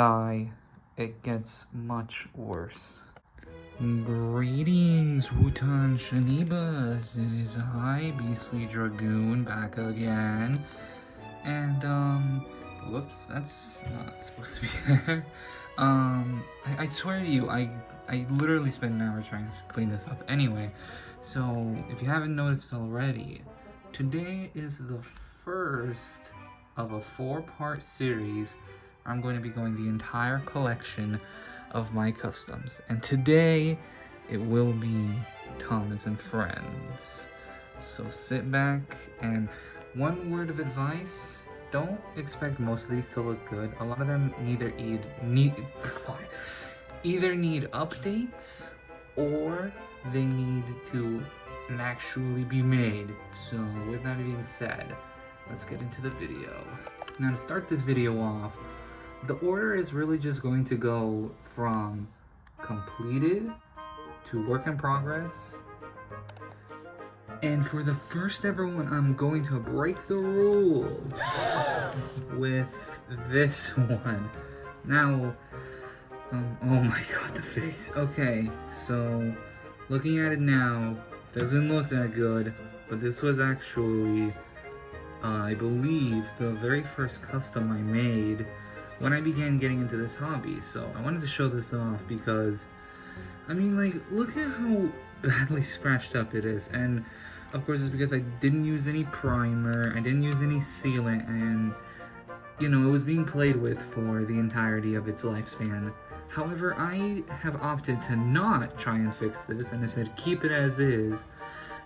sigh, it gets much worse. Greetings, Wutan Shanibas. It is I, Beastly Dragoon, back again. And, whoops, that's not supposed to be there. I swear to you, I literally spent an hour trying to clean this up. Anyway, so if you haven't noticed already, today is the first of a 4-part series. I'm going to be going the entire collection of my customs, and today it will be Thomas and Friends. So sit back, and one word of advice: don't expect most of these to look good. A lot of them either need updates or they need to actually be made. So with that being said, let's get into the video. Now, to start this video off, the order is really just going to go from completed to work in progress. And for the first ever one, I'm going to break the rules with this one. Now, oh my god, the face. Okay, so looking at it now, doesn't look that good, but this was actually, I believe, the very first custom I made when I began getting into this hobby. So I wanted to show this off because, I mean, like, look at how badly scratched up it is. And of course it's because I didn't use any primer, I didn't use any sealant, and you know, it was being played with for the entirety of its lifespan. However, I have opted to not try and fix this and instead keep it as is,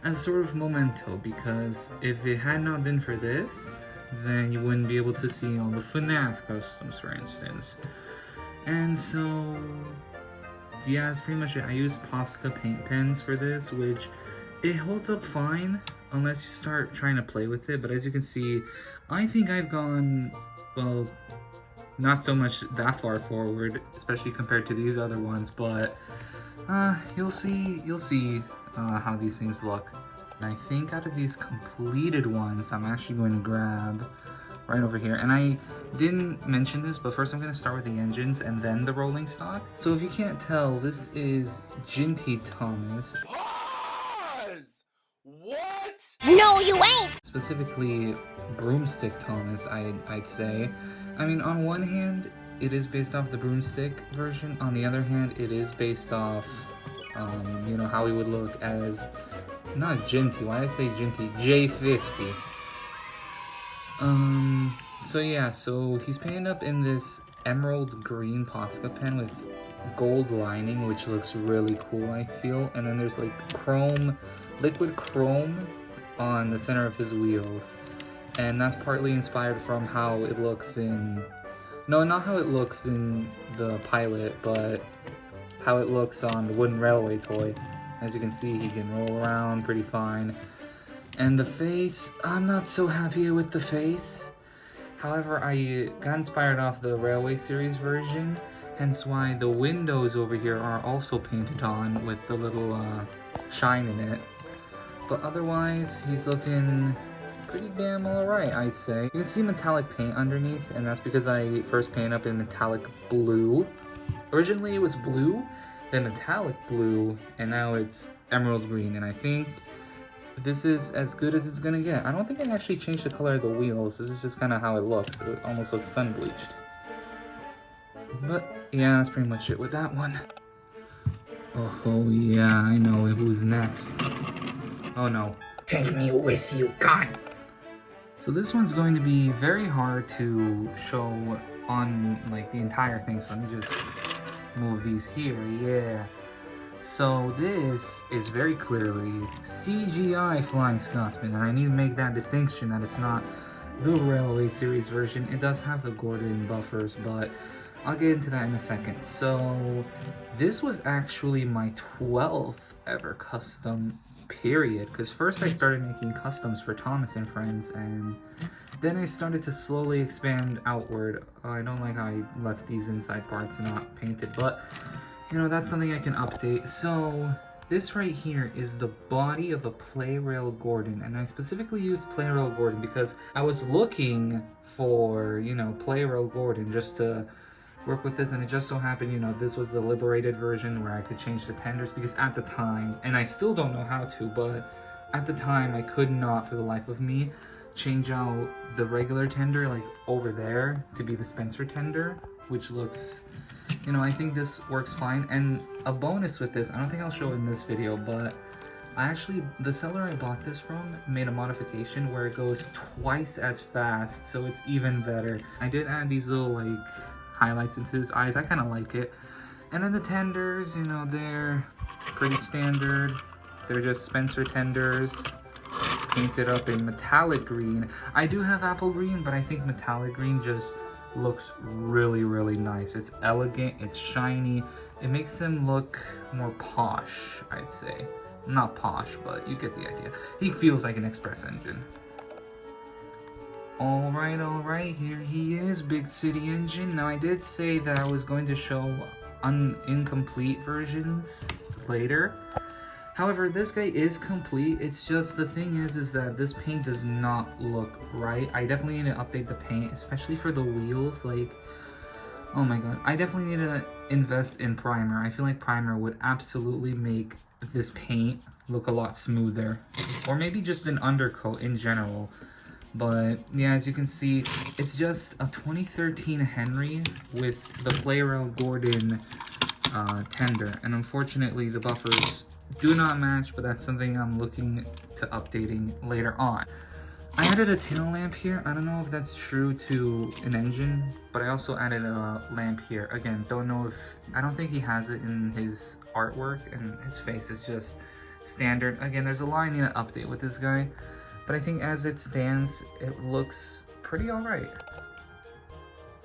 as sort of memento, because if it had not been for this, then you wouldn't be able to see all the FNAF customs, for instance. And so, yeah, that's pretty much it. I used Posca paint pens for this, which it holds up fine unless you start trying to play with it. But as you can see, I think I've gone, well, not so much that far forward, especially compared to these other ones. But you'll see how these things look. And I think out of these completed ones, I'm actually going to grab right over here. And I didn't mention this, but first I'm going to start with the engines and then the rolling stock. So if you can't tell, this is Jinty Thomas. Pause! What? No, you ain't! Specifically, Broomstick Thomas, I'd say. I mean, on one hand, it is based off the Broomstick version. On the other hand, it is based off, you know, how he would look as, not Jinty, why did I say Jinty? J50. So yeah, so he's painted up in this emerald green Posca pen with gold lining, which looks really cool, I feel. And then there's like chrome, liquid chrome on the center of his wheels. And that's partly inspired from how it looks in, no, not how it looks in the pilot, but how it looks on the wooden railway toy. As you can see, he can roll around pretty fine. And the face, I'm not so happy with the face. However, I got inspired off the Railway Series version, hence why the windows over here are also painted on with the little shine in it. But otherwise, he's looking pretty damn alright, I'd say. You can see metallic paint underneath, and that's because I first painted up in metallic blue. Originally it was blue, then metallic blue, and now it's emerald green, and I think this is as good as it's gonna get. I don't think I actually changed the color of the wheels. This is just kind of how it looks. It almost looks sun bleached. But yeah, that's pretty much it with that one. Oh yeah, I know who's next. Oh no. Take me with you, God! So this one's going to be very hard to show on like the entire thing, so let me just move these here, yeah. So this is very clearly CGI Flying Scotsman, and I need to make that distinction that it's not the Railway Series version. It does have the Gordon buffers, but I'll get into that in a second. So this was actually my 12th ever custom, period, because first I started making customs for Thomas and Friends, and then I started to slowly expand outward. I don't like how I left these inside parts not painted, but you know, that's something I can update. So this right here is the body of a Playrail Gordon, and I specifically used Playrail Gordon because I was looking for, you know, Playrail Gordon just to work with this, and it just so happened, you know, this was the liberated version where I could change the tenders, because at the time, and I still don't know how to, but at the time I could not for the life of me change out the regular tender like over there to be the Spencer tender, which looks, you know, I think this works fine. And a bonus with this, I don't think I'll show it in this video, but the seller I bought this from made a modification where it goes twice as fast, so it's even better. I did add these little like highlights into his eyes. I kind of like it. And then the tenders, you know, they're pretty standard. They're just Spencer tenders painted up in metallic green. I do have apple green, but I think metallic green just looks really, really nice. It's elegant, it's shiny. It makes him look more posh, I'd say. Not posh, but you get the idea. He feels like an express engine. Alright, here he is, Big City Engine. Now, I did say that I was going to show incomplete versions later. However, this guy is complete. It's just, the thing is that this paint does not look right. I definitely need to update the paint, especially for the wheels. Like, oh my god. I definitely need to invest in primer. I feel like primer would absolutely make this paint look a lot smoother, or maybe just an undercoat in general. But yeah, as you can see, it's just a 2013 Henry with the Play-Rail Gordon tender, and unfortunately the buffers do not match, but that's something I'm looking to updating later on. I added a tail lamp here. I don't know if that's true to an engine, but I also added a lamp here. Again, I don't think he has it in his artwork, and his face is just standard. Again, there's a lot I need to update with this guy, but I think as it stands, it looks pretty alright.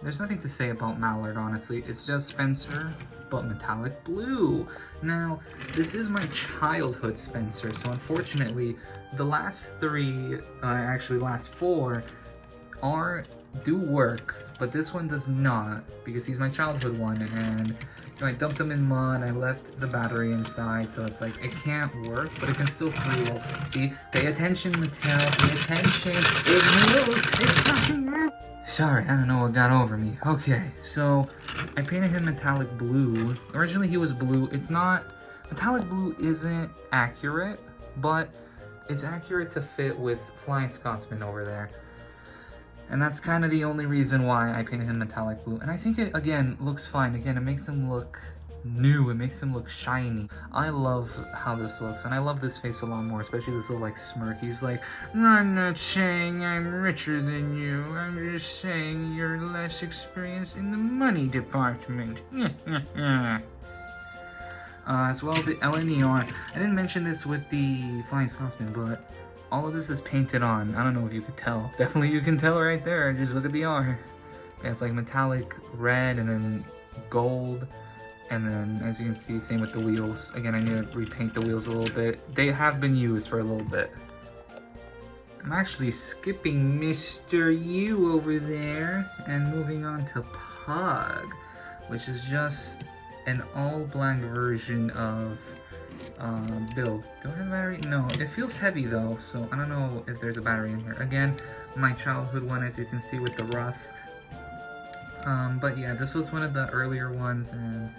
There's nothing to say about Mallard, honestly. It's just Spencer, but metallic blue. Now, this is my childhood Spencer, so unfortunately, the last three, actually last four, do work, but this one does not, because he's my childhood one, and you know, I dumped him in mud, I left the battery inside, so it's like, it can't work, but it can still fuel. See, pay attention, Mattel, pay attention, it moves, it's fucking work. Sorry, I don't know what got over me. Okay, so I painted him metallic blue. Originally he was blue. Metallic blue isn't accurate, but it's accurate to fit with Flying Scotsman over there. And that's kind of the only reason why I painted him metallic blue. And I think it, again, looks fine. Again, it makes him look new. It makes him look shiny. I love how this looks, and I love this face a lot more, especially this little like smirk. He's like, I'm not saying I'm richer than you. I'm just saying you're less experienced in the money department. As well, the LNER. I didn't mention this with the Flying Scotsman, but all of this is painted on. I don't know if you could tell. Definitely you can tell right there. Just look at the R. Yeah, it's like metallic red and then gold. And then, as you can see, same with the wheels. Again, I need to repaint the wheels a little bit. They have been used for a little bit. I'm actually skipping Mr. U over there and moving on to Pug, which is just an all-black version of build. Do I have a battery? No, it feels heavy though, so I don't know if there's a battery in here. Again, my childhood one, as you can see with the rust. But yeah, this was one of the earlier ones, and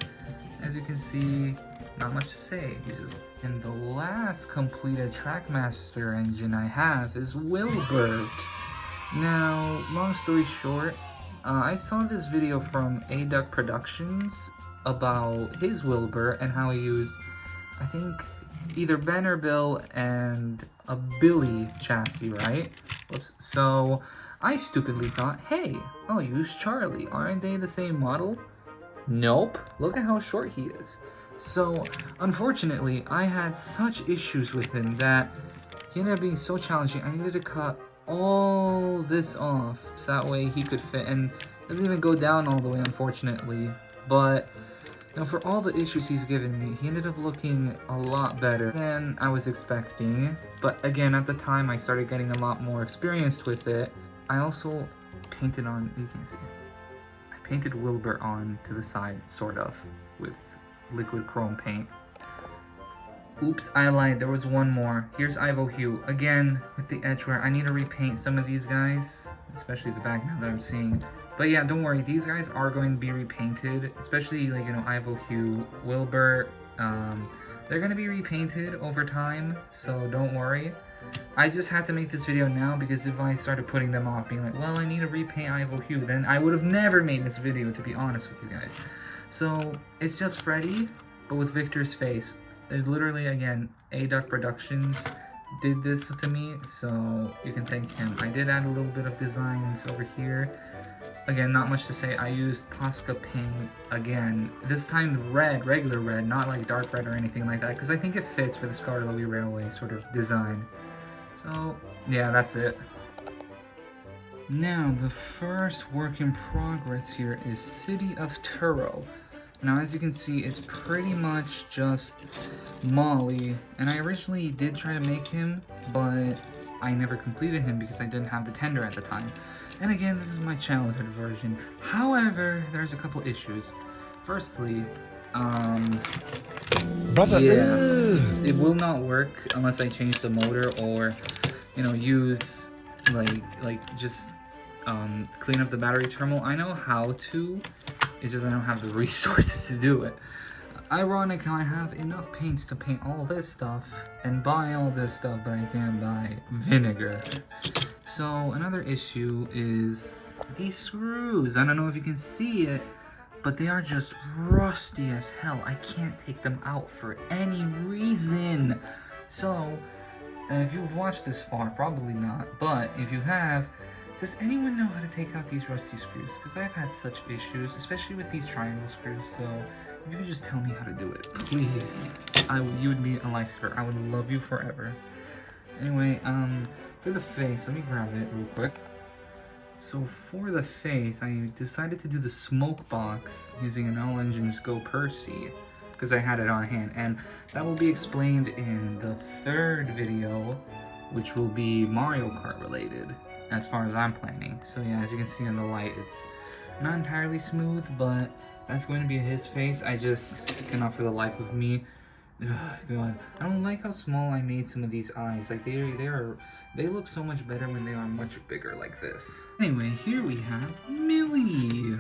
as you can see, not much to say. And the last completed Trackmaster engine I have is Wilbert. Now, long story short, I saw this video from A-Duck Productions about his Wilbert and how he used, I think, either Ben or Bill and a Billy chassis, right? Whoops. So I stupidly thought, hey, I'll use Charlie. Aren't they the same model? Nope. Look at how short he is. So, unfortunately, I had such issues with him that he ended up being so challenging. I needed to cut all this off so that way he could fit, and it doesn't even go down all the way, unfortunately. But, you know, for all the issues he's given me, he ended up looking a lot better than I was expecting. But again, at the time, I started getting a lot more experienced with it. I also painted on, you can see, I painted Wilbur on to the side, sort of, with liquid chrome paint. Oops, I lied, there was one more. Here's Ivo Hue, again, with the edge wear. I need to repaint some of these guys, especially the back now that I'm seeing. But yeah, don't worry, these guys are going to be repainted, especially like, you know, Ivo, Hugh, Wilbur. They're going to be repainted over time, so don't worry. I just had to make this video now because if I started putting them off, being like, well, I need to repaint Ivo, Hugh, then I would have never made this video, to be honest with you guys. So it's just Freddy, but with Victor's face. It literally, again, A-Duck Productions did this to me, so you can thank him. I did add a little bit of designs over here. Again, not much to say. I used Posca paint again. This time red, regular red, not like dark red or anything like that, because I think it fits for the Skarloey Railway sort of design. So, yeah, that's it. Now, the first work in progress here is City of Turo. Now, as you can see, it's pretty much just Molly, and I originally did try to make him, but I never completed him because I didn't have the tender at the time. And again, this is my childhood version. However, there's a couple issues. Firstly, brother, yeah, it will not work unless I change the motor or, you know, use like just clean up the battery terminal. I know how to, it's just I don't have the resources to do it. Ironic how I have enough paints to paint all this stuff and buy all this stuff, but I can't buy vinegar. So another issue is these screws. I don't know if you can see it, but they are just rusty as hell. I can't take them out for any reason. So if you've watched this far, probably not, but if you have, does anyone know how to take out these rusty screws? Because I've had such issues, especially with these triangle screws, so if you could just tell me how to do it, please. You would be a lifesaver. I would love you forever. Anyway, for the face, let me grab it real quick. So for the face, I decided to do the smoke box using an all engines go Percy, because I had it on hand, and that will be explained in the third video, which will be Mario Kart related, as far as I'm planning. So yeah, as you can see in the light, it's not entirely smooth, but that's going to be his face. I just cannot for the life of me. Ugh, God, I don't like how small I made some of these eyes. Like they look so much better when they are much bigger like this. Anyway, here we have Millie,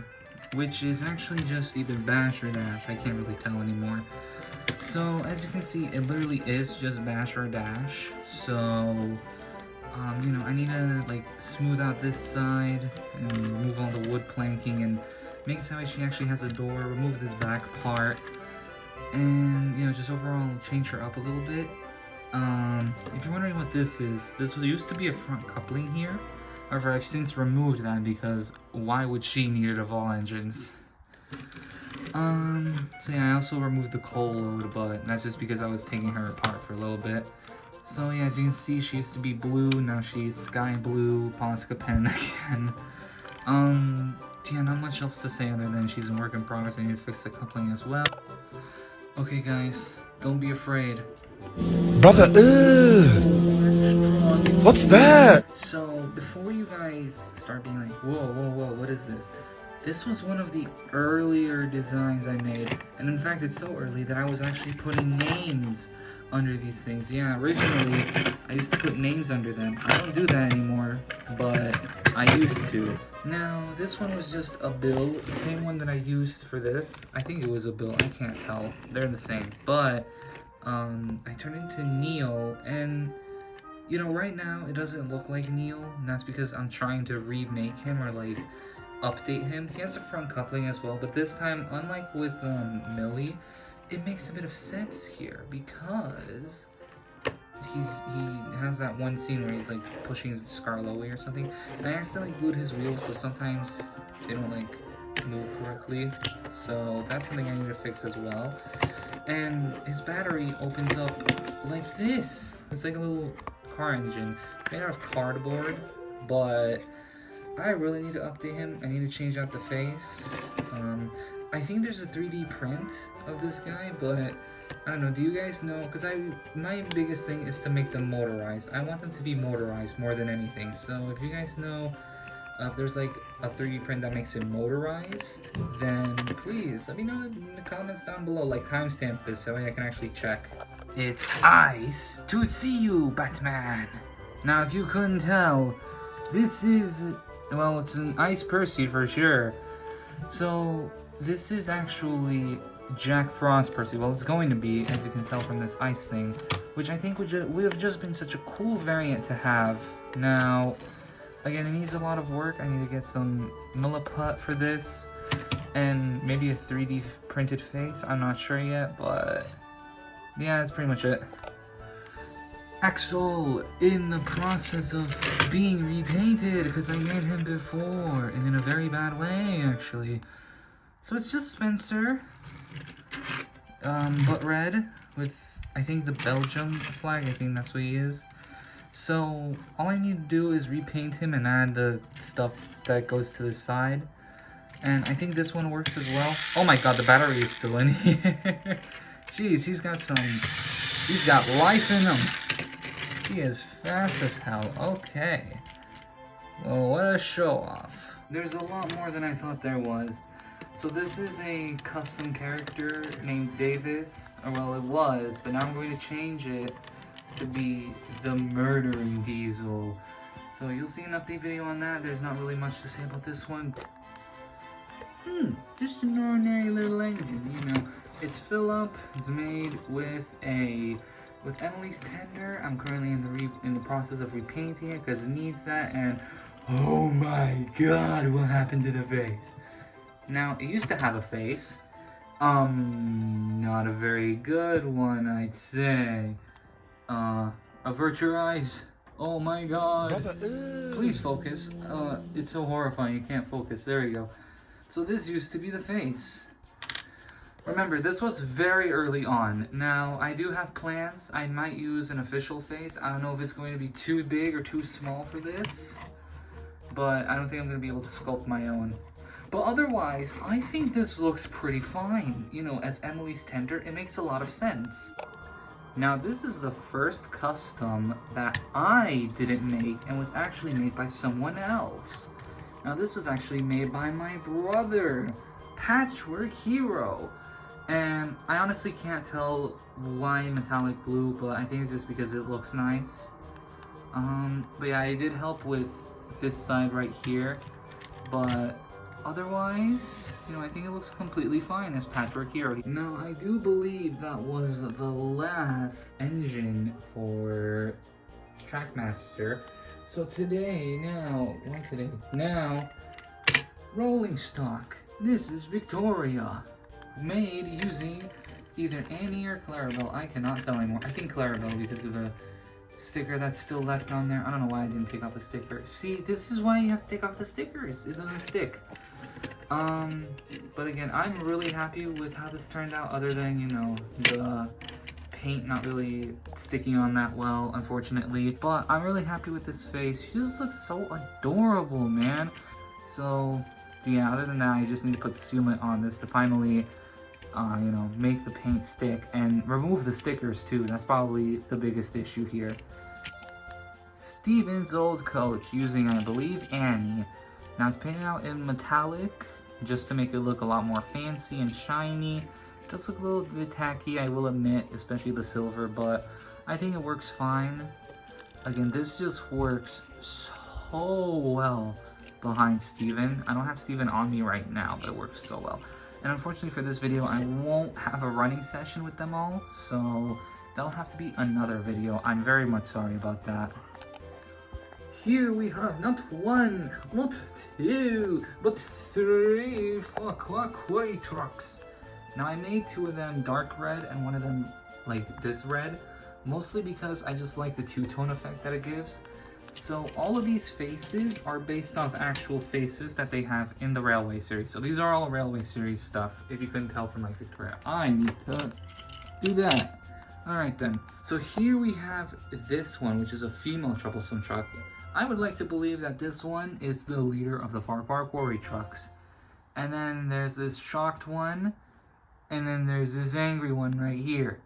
which is actually just either Bash or Dash. I can't really tell anymore. So as you can see, it literally is just Bash or Dash. So you know, I need to like smooth out this side and remove all the wood planking and make it so she actually has a door, remove this back part, and, you know, just overall change her up a little bit. If you're wondering what this is, this used to be a front coupling here. However, I've since removed that because why would she need it of all engines? So yeah, I also removed the coal load, but that's just because I was taking her apart for a little bit. So yeah, as you can see, she used to be blue, now she's sky blue, Posca pen again. Yeah, not much else to say other than she's in work in progress. I need to fix the coupling as well. Okay guys, don't be afraid. brother, what's that? So, before you guys start being like, whoa, what is this? This was one of the earlier designs I made, and in fact it's so early that I was actually putting names under these things. Yeah, originally I used to put names under them. I don't do that anymore, but I used to. Now, this one was just a bill, the same one that I used for this. I think it was a bill, I can't tell. They're the same. But, I turned into Neil, and, you know, right now, it doesn't look like Neil, and that's because I'm trying to remake him, or, like, update him. He has a front coupling as well, but this time, unlike with, Millie, it makes a bit of sense here, because he has that one scene where he's like pushing Skarloey or something, and I accidentally glued his wheels, so sometimes they don't like move correctly, so that's something I need to fix as well. And his battery opens up like this. It's like a little car engine made out of cardboard, but I really need to update him. I need to change out the face. I think there's a 3D print of this guy, but I don't know, do you guys know? Because my biggest thing is to make them motorized. I want them to be motorized more than anything. So if you guys know if there's like a 3D print that makes it motorized, then please let me know in the comments down below. Like timestamp this so I can actually check. It's ice to see you, Batman. Now if you couldn't tell, this is Well, it's an ice Percy for sure. So, this is actually Jack Frost Percy. Well, it's going to be, as you can tell from this ice thing, which I think would have just been such a cool variant to have. Now, again, it needs a lot of work. I need to get some Milliput for this, and maybe a 3D printed face. I'm not sure yet, but yeah, that's pretty much it. Axel in the process of being repainted because I made him before, and in a very bad way, actually. So it's just Spencer, but red with, I think, the Belgium flag. I think that's what he is. So all I need to do is repaint him and add the stuff that goes to the side. And I think this one works as well. Oh my god, the battery is still in here. Jeez, he's got life in him. He is fast as hell. Okay. Well, what a show off. There's a lot more than I thought there was. So this is a custom character named Davis. Or well, it was, but now I'm going to change it to be the Murdering Diesel. So you'll see an update video on that. There's not really much to say about this one. Just an ordinary little engine, you know. It's Philip. It's made with Emily's tender. I'm currently in the process of repainting it because it needs that. And oh my god, what happened to the face? Now it used to have a face. Not a very good one, I'd say. Avert your eyes. Oh my god. Brother, Please focus. It's so horrifying. You can't focus. There you go. So this used to be the face. Remember, this was very early on. Now, I do have plans. I might use an official face. I don't know if it's going to be too big or too small for this. But I don't think I'm going to be able to sculpt my own. But otherwise, I think this looks pretty fine. You know, as Emily's tender, it makes a lot of sense. Now, this is the first custom that I didn't make and was actually made by someone else. Now, this was actually made by my brother, Patchwork Hero. And I honestly can't tell why metallic blue, but I think it's just because it looks nice. But yeah, I did help with this side right here. But otherwise, you know, I think it looks completely fine as Patchwork Hero. Now, I do believe that was the last engine for Trackmaster. So now, rolling stock. This is Victoria. Made using either Annie or Clarabelle. I cannot tell anymore. I think Clarabelle because of the sticker that's still left on there. I don't know why I didn't take off the sticker. See, this is why you have to take off the stickers. It doesn't stick. But again, I'm really happy with how this turned out, other than, you know, the paint not really sticking on that well, unfortunately. But I'm really happy with this face. She just looks so adorable, man. So yeah, other than that, I just need to put sealant on this to finally, you know, make the paint stick and remove the stickers too. That's probably the biggest issue here. Steven's old coach using, I believe, Annie. Now it's painted out in metallic just to make it look a lot more fancy and shiny. It does look a little bit tacky, I will admit, especially the silver, but I think it works fine. Again, this just works so well behind Steven. I don't have Steven on me right now, but it works so well. And unfortunately for this video, I won't have a running session with them all, so that'll have to be another video. I'm very much sorry about that. Here we have not one, not two, but three Quay trucks. Now I made two of them dark red and one of them like this red, mostly because I just like the two-tone effect that it gives. So all of these faces are based off actual faces that they have in the Railway series. So these are all Railway series stuff, if you couldn't tell from my Victoria. I need to do that. Alright then. So here we have this one, which is a female troublesome truck. I would like to believe that this one is the leader of the Farquhar Quarry trucks. And then there's this shocked one, and then there's this angry one right here.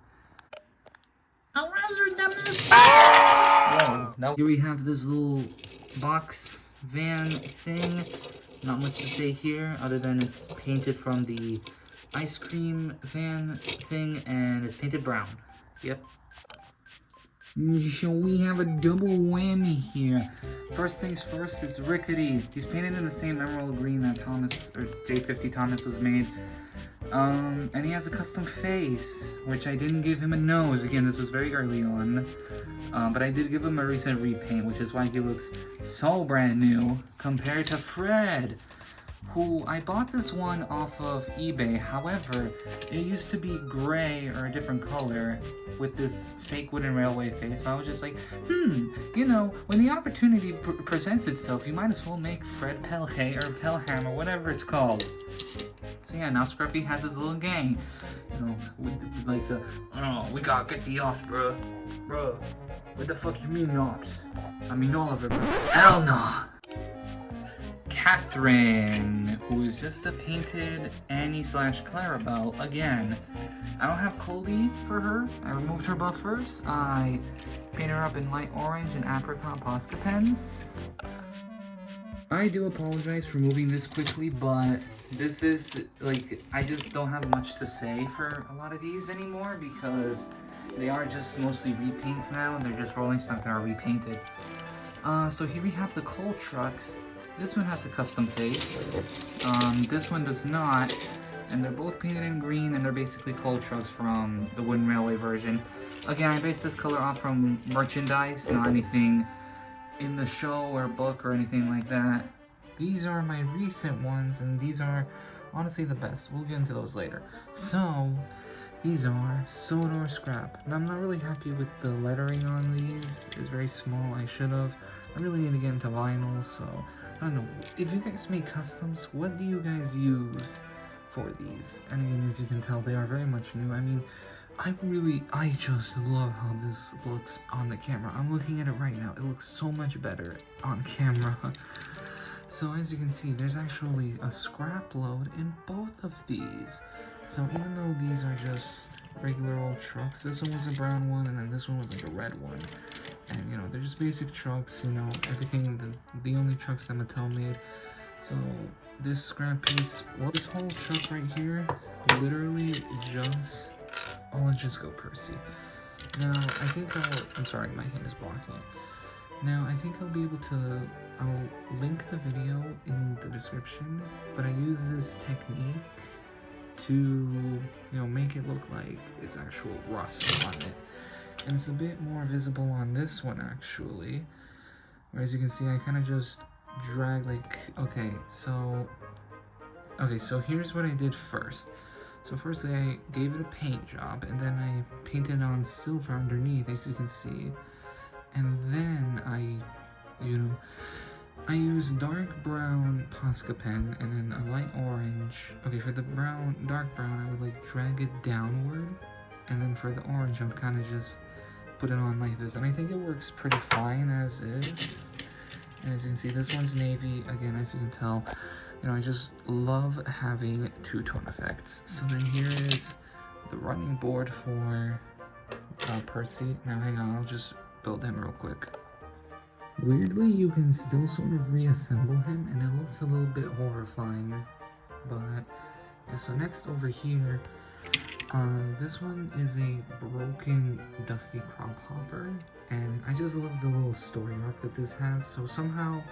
Whoa, now here we have this little box van thing. Not much to say here other than it's painted from the ice cream van thing and it's painted brown. Yep. So we have a double whammy here. First things first, it's Rickety. He's painted in the same emerald green that Thomas, or J50 Thomas was made. And he has a custom face, which I didn't give him a nose. Again, this was very early on. But I did give him a recent repaint, which is why he looks so brand new compared to Fred, who I bought this one off of eBay. However, it used to be gray or a different color with this fake wooden railway face. So I was just like, you know, when the opportunity presents itself, you might as well make Fred Pelhay or Pelham or whatever it's called. So yeah, now Scruffy has his little gang, you know, with like the, oh, we gotta get the ops, bruh. Bruh, what the fuck you mean ops? I mean all of it, bro. Hell nah. Catherine, who is just a painted Annie/Clarabelle again. I don't have Colby for her. I removed her buffers. I painted her up in light orange and apricot Posca pens. I do apologize for moving this quickly, but this is, like, I just don't have much to say for a lot of these anymore because they are just mostly repaints now, and they're just rolling stock that are repainted. So here we have the coal trucks. This one has a custom face. This one does not, and they're both painted in green, and they're basically coal trucks from the wooden railway version. Again, I based this color off from merchandise, not anything in the show or book or anything like that. These are my recent ones, and these are honestly the best. We'll get into those later. So, these are Sodor Scrap. Now, I'm not really happy with the lettering on these. It's very small. I really need to get into vinyl, so I don't know. If you guys make customs, what do you guys use for these? And again, as you can tell, they are very much new. I mean, I just love how this looks on the camera. I'm looking at it right now. It looks so much better on camera. So as you can see, there's actually a scrap load in both of these. So even though these are just regular old trucks, this one was a brown one, and then this one was like a red one. And you know, they're just basic trucks, you know, everything, the only trucks that Mattel made. So this scrap piece, well, this whole truck right here, literally just, oh, let's just go Percy. Now, I think I'm sorry, my hand is blocking it. Now, I think I'll be able to, I'll link the video in the description, but I use this technique to, you know, make it look like it's actual rust on it. And it's a bit more visible on this one, actually. Where, as you can see, I kind of just drag, like, okay, so here's what I did first. So first I gave it a paint job, and then I painted on silver underneath, as you can see. And then I used dark brown Posca pen, and then a light orange. Okay, for the dark brown, I would like drag it downward. And then for the orange, I would kind of just put it on like this. And I think it works pretty fine as is. And as you can see, this one's navy. Again, as you can tell, you know, I just love having two-tone effects. So then here is the running board for Percy. Now hang on, I'll just build him real quick. Weirdly, you can still sort of reassemble him, and it looks a little bit horrifying. But yeah, so next over here, this one is a broken dusty crop hopper, and I just love the little story arc that this has. So somehow,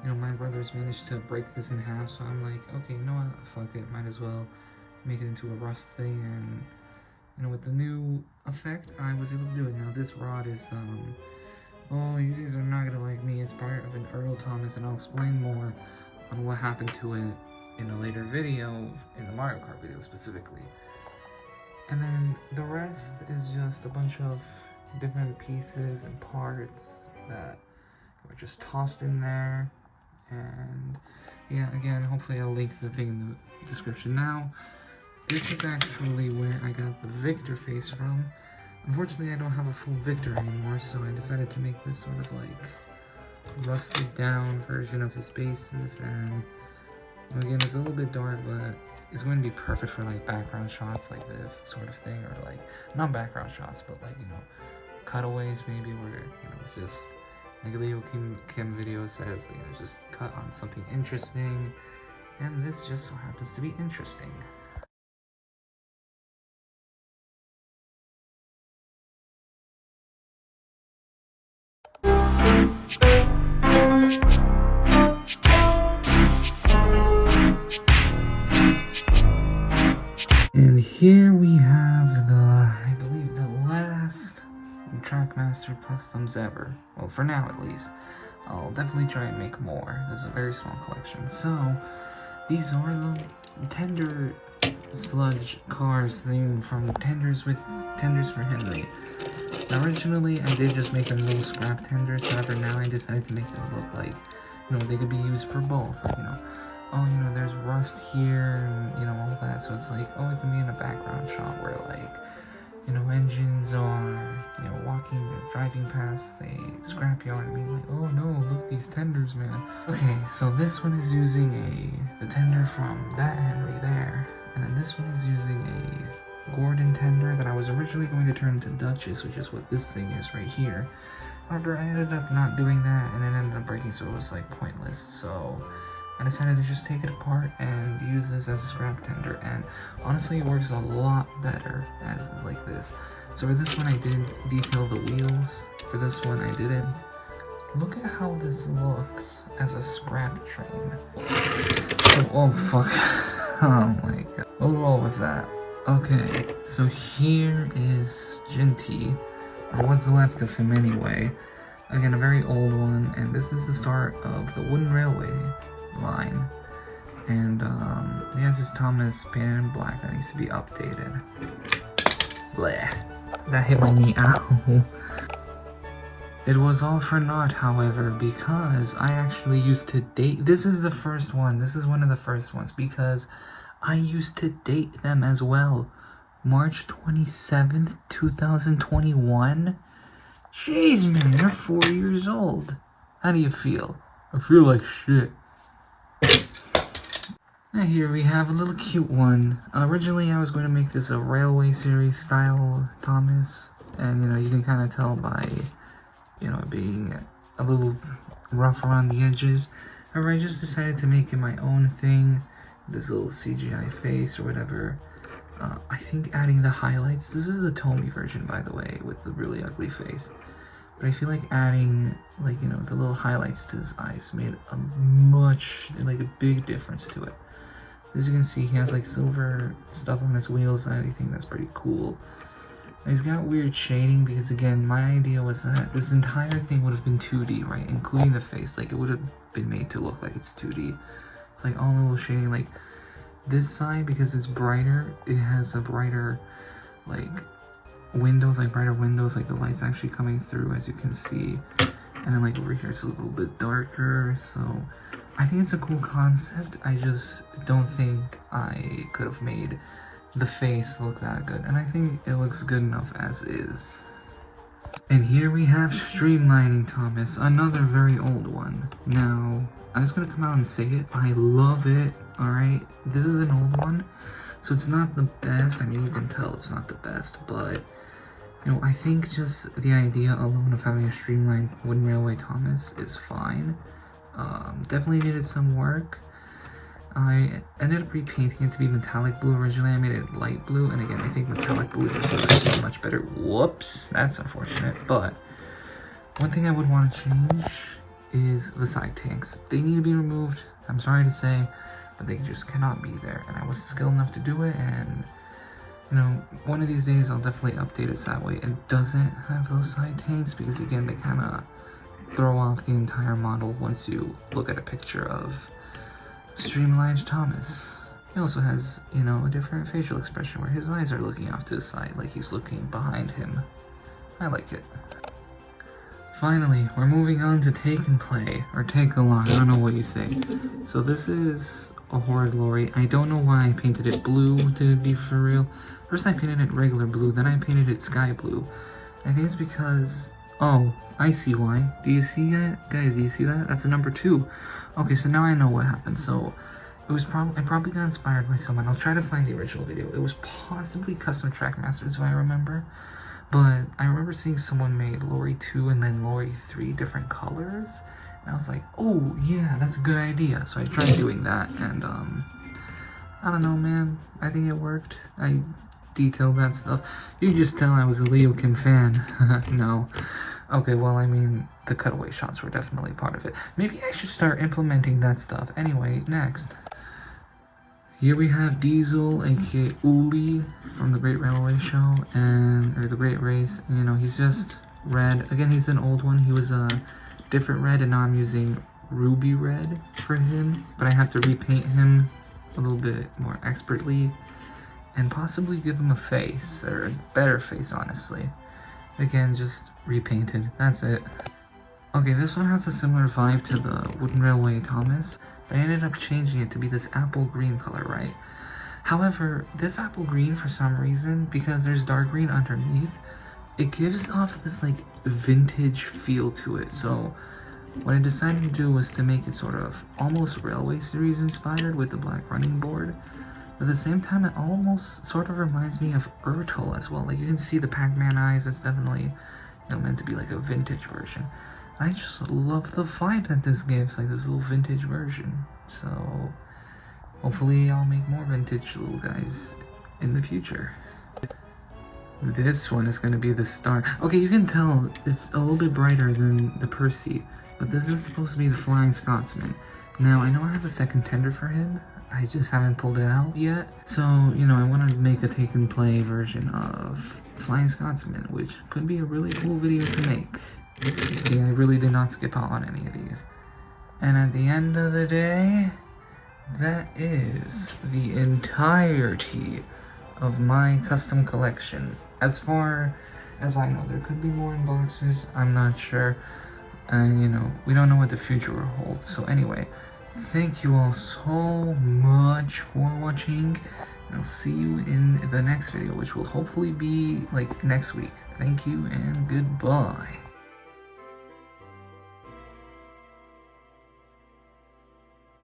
you know, my brothers managed to break this in half, so I'm like, okay, you know what, fuck it, might as well make it into a rust thing. And you know, with the new effect, I was able to do it. Now this rod is oh, you guys are not gonna like me. It's part of an Earl Thomas, and I'll explain more on what happened to it in a later video, in the Mario Kart video specifically. And then the rest is just a bunch of different pieces and parts that were just tossed in there. And yeah, again, hopefully I'll link the thing in the description. Now, this is actually where I got the Victor face from. Unfortunately, I don't have a full Victor anymore, so I decided to make this sort of like rusted down version of his bases. And you know, again, it's a little bit dark, but it's going to be perfect for like background shots like this sort of thing, or like not background shots, but like, you know, cutaways maybe, where, you know, it's just like Leo Kim video says, you know, just cut on something interesting, and this just so happens to be interesting. And here we have I believe the last Trackmaster customs ever. Well, for now at least. I'll definitely try and make more. This is a very small collection. So, these are the tender sludge cars themed from Tenders for Henry. Now, originally, I did just make them little scrap tenders. However, now I decided to make them look like, they could be used for both. Like, oh, there's rust here, and, all that. So it's like, oh, it can be in a background shot where, like, engines are, walking or driving past a scrapyard and being like, oh no, look, these tenders, man. Okay, so this one is using the tender from that Henry there, and then this one is using a Gordon tender that I was originally going to turn into Duchess, which is what this thing is right here. However, I ended up not doing that, and it ended up breaking, so it was like pointless. So I decided to just take it apart and use this as a scrap tender, and honestly it works a lot better as like this. So for this one I did detail the wheels, for this one I didn't. Look at how this looks as a scrap train. Oh fuck. Oh my god. We'll roll with that. Okay, so here is Jinty, or what's left of him anyway. Again, a very old one, and this is the start of the wooden railway line, and he has his Thomas painted in black that needs to be updated. Bleh. That hit my knee. Ow. It was all for naught, however, because I actually used to date. This is the first one. This is one of the first ones because I used to date them as well. March 27th, 2021. Jeez, man, you're 4 years old. How do you feel? I feel like shit. And here we have a little cute one. Originally I was going to make this a railway series style Thomas, and you can kind of tell by it being a little rough around the edges. However, I just decided to make it my own thing, this little CGI face or whatever. I think adding the highlights, this is the Tomy version by the way, with the really ugly face. But I feel like adding, the little highlights to his eyes made a big difference to it. As you can see, he has silver stuff on his wheels and everything. That's pretty cool. And he's got weird shading because, again, my idea was that this entire thing would have been 2D, right? Including the face. It would have been made to look like it's 2D. It's all a little shading. This side, because it's brighter, it has a brighter, windows, brighter windows, the light's actually coming through, as you can see. And then over here it's a little bit darker, so I think it's a cool concept. I just don't think I could have made the face look that good, and I think it looks good enough as is. And here we have Streamlining Thomas, another very old one. Now, I'm just gonna come out and say it, I love it, alright? This is an old one, so it's not the best. I mean, you can tell it's not the best, but I think just the idea alone of having a streamlined wooden railway Thomas is fine. Definitely needed some work. I ended up repainting it to be metallic blue. Originally I made it light blue, and again I think metallic blue just looks so much better. Whoops, that's unfortunate. But one thing I would want to change is the side tanks. They need to be removed, I'm sorry to say, but they just cannot be there, and I wasn't skilled enough to do it. And one of these days I'll definitely update it so that way it doesn't have those side tanks, because again they kind of throw off the entire model once you look at a picture of Streamlined Thomas. He also has, a different facial expression where his eyes are looking off to the side like he's looking behind him. I like it. Finally, we're moving on to Take and Play, or Take Along, I don't know what you say. So this is a horrid lorry. I don't know why I painted it blue, to be for real. First I painted it regular blue, then I painted it sky blue. I think it's because, oh, I see why. Do you see that? Guys, do you see that? That's a number 2. Okay, so now I know what happened. So it was I probably got inspired by someone. I'll try to find the original video. It was possibly Custom Trackmaster, if I remember. But I remember seeing someone made Lorry 2 and then Lorry 3 different colors. And I was like, oh yeah, that's a good idea. So I tried doing that, and I don't know, man. I think it worked. I detailed that stuff. You can just tell I was a Leo Kim fan. No. Okay, well, I mean, the cutaway shots were definitely part of it. Maybe I should start implementing that stuff. Anyway, next. Here we have Diesel, aka Uli, from the Great Railway Show, or the Great Race. You know, he's just red. Again, he's an old one. He was a different red, and now I'm using ruby red for him. But I have to repaint him a little bit more expertly, and possibly give him a face, or a better face, honestly. Again, just repainted. That's it. Okay, this one has a similar vibe to the Wooden Railway Thomas, but I ended up changing it to be this apple green color, right? However, this apple green, for some reason, because there's dark green underneath, it gives off this like vintage feel to it. So what I decided to do was to make it sort of almost Railway Series inspired with the black running board. At the same time, it almost sort of reminds me of Ertl as well. Like, you can see the Pac-Man eyes. It's definitely, you know, meant to be like a vintage version. I just love the vibe that this gives, like this little vintage version. So hopefully I'll make more vintage little guys in the future. This one is going to be the star. Okay, you can tell it's a little bit brighter than the Percy, but this is supposed to be the Flying Scotsman. Now, I know I have a second tender for him. I just haven't pulled it out yet. So, you know, I want to make a take and play version of Flying Scotsman, which could be a really cool video to make. See, I really did not skip out on any of these. And at the end of the day, that is the entirety of my custom collection. As far as I know, there could be more in boxes. I'm not sure. You know, we don't know what the future will hold. So anyway, thank you all so much for watching. And I'll see you in the next video, which will hopefully be like next week. Thank you and goodbye.